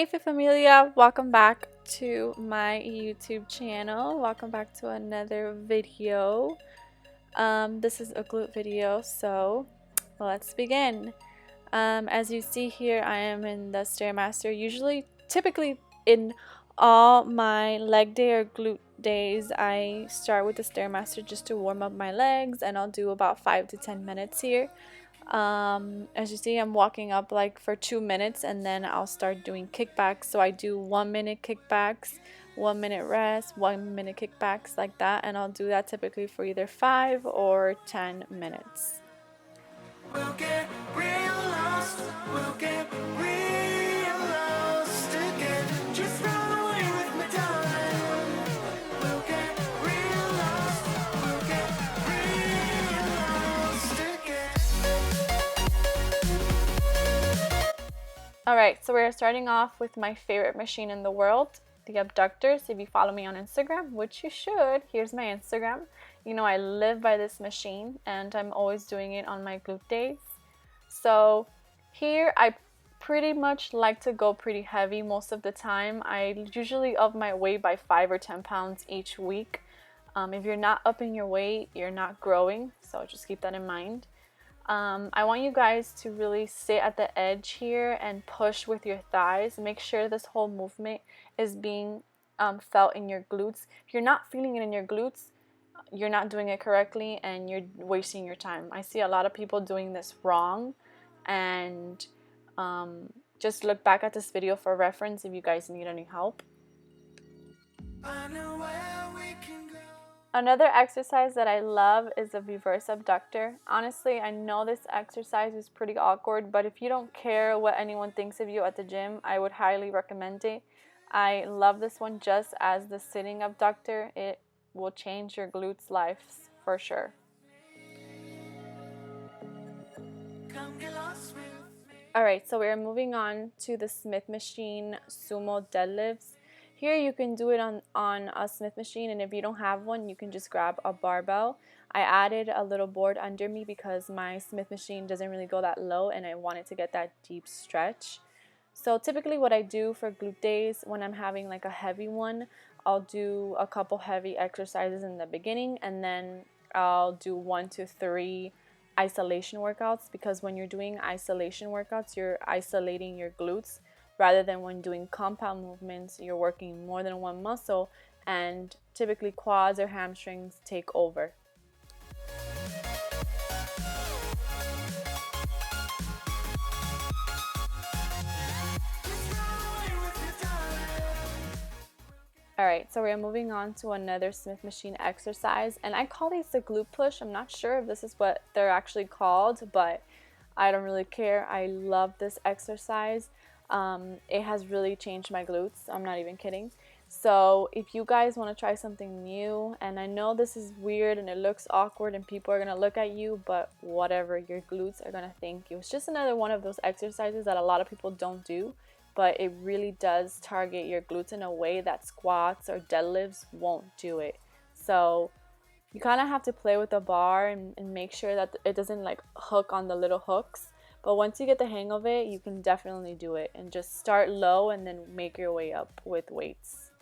Hey Fit Familia, welcome back to my YouTube channel. Welcome back to another video. This is a glute video, so let's begin. As you see here, I am in the Stairmaster. Typically in all my leg day or glute days, I start with the Stairmaster just to warm up my legs, and I'll do about 5 to 10 minutes here. As you see, I'm walking up like for 2 minutes, and then I'll start doing kickbacks. So I do 1 minute kickbacks, 1 minute rest, 1 minute kickbacks, like that, and I'll do that typically for either 5 or 10 minutes. We'll get real lost. We'll get real lost again. Just run away with me, darling. We'll get real lost. We'll get real lost again. Alright, so we're starting off with my favorite machine in the world, the Abductor. So if you follow me on Instagram, which you should, here's my Instagram. You know I live by this machine, and I'm always doing it on my glute days. So here I pretty much like to go pretty heavy most of the time. I usually up my weight by 5 or 10 pounds each week. If you're not upping your weight, you're not growing, so just keep that in mind. I want you guys to really sit at the edge here and push with your thighs. Make sure this whole movement is being felt in your glutes. If you're not feeling it in your glutes, you're not doing it correctly and you're wasting your time. I see a lot of people doing this wrong, and just look back at this video for reference if you guys need any help. Another exercise that I love is the reverse abductor. Honestly, I know this exercise is pretty awkward, but if you don't care what anyone thinks of you at the gym, I would highly recommend it. I love this one just as the sitting abductor. It will change your glutes' lives for sure. Alright, so we're moving on to the Smith machine Sumo Deadlifts. Here you can do it on a Smith machine, and if you don't have one, you can just grab a barbell. I added a little board under me because my Smith machine doesn't really go that low, and I wanted to get that deep stretch. So typically what I do for glute days when I'm having like a heavy one, I'll do a couple heavy exercises in the beginning, and then I'll do 1 to 3 isolation workouts, because when you're doing isolation workouts, you're isolating your glutes, rather than when doing compound movements, you're working more than one muscle, and typically quads or hamstrings take over. Alright, so we're moving on to another Smith machine exercise, and I call these the glute push. I'm not sure if this is what they're actually called, but I don't really care. I love this exercise. It has really changed my glutes. I'm not even kidding. So if you guys want to try something new, and I know this is weird and it looks awkward and people are going to look at you, but whatever, your glutes are going to thank you. It's just another one of those exercises that a lot of people don't do, but it really does target your glutes in a way that squats or deadlifts won't do it. So you kind of have to play with the bar and make sure that it doesn't like hook on the little hooks. But once you get the hang of it, you can definitely do it, and just start low and then make your way up with weights.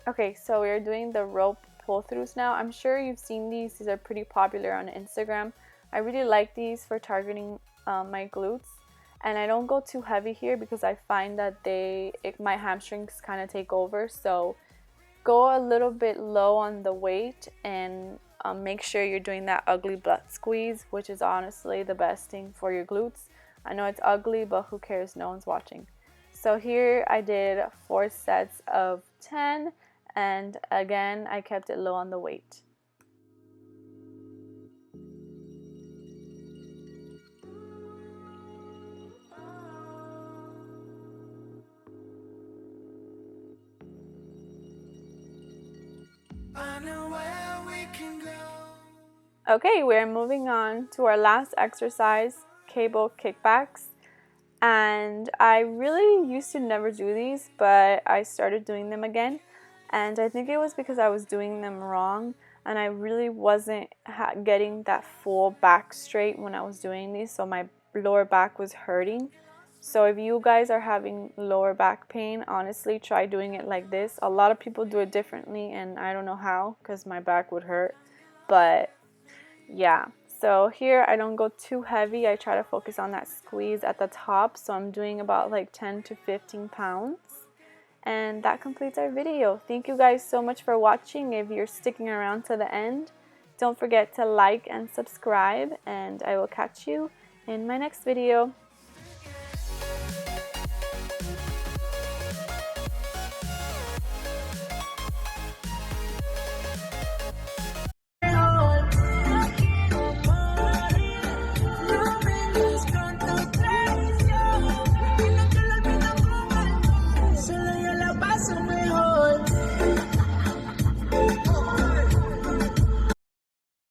Okay, so we're doing the rope pull-throughs now. I'm sure you've seen these. These are pretty popular on Instagram. I really like these for targeting my glutes. And I don't go too heavy here because I find that my hamstrings kind of take over. So go a little bit low on the weight, and make sure you're doing that ugly butt squeeze, which is honestly the best thing for your glutes. I know it's ugly, but who cares? No one's watching. So here I did 4 sets of 10, and again I kept it low on the weight. Okay, we're moving on to our last exercise, cable kickbacks. And I really used to never do these, but I started doing them again. and I think it was because I was doing them wrong, and I really wasn't getting that full back straight when I was doing these, so my lower back was hurting. So if you guys are having lower back pain, honestly, try doing it like this. A lot of people do it differently, and I don't know how, because my back would hurt. But yeah, so here I don't go too heavy. I try to focus on that squeeze at the top, so I'm doing about like 10 to 15 pounds. And that completes our video. Thank you guys so much for watching. If you're sticking around to the end, don't forget to like and subscribe, and I will catch you in my next video.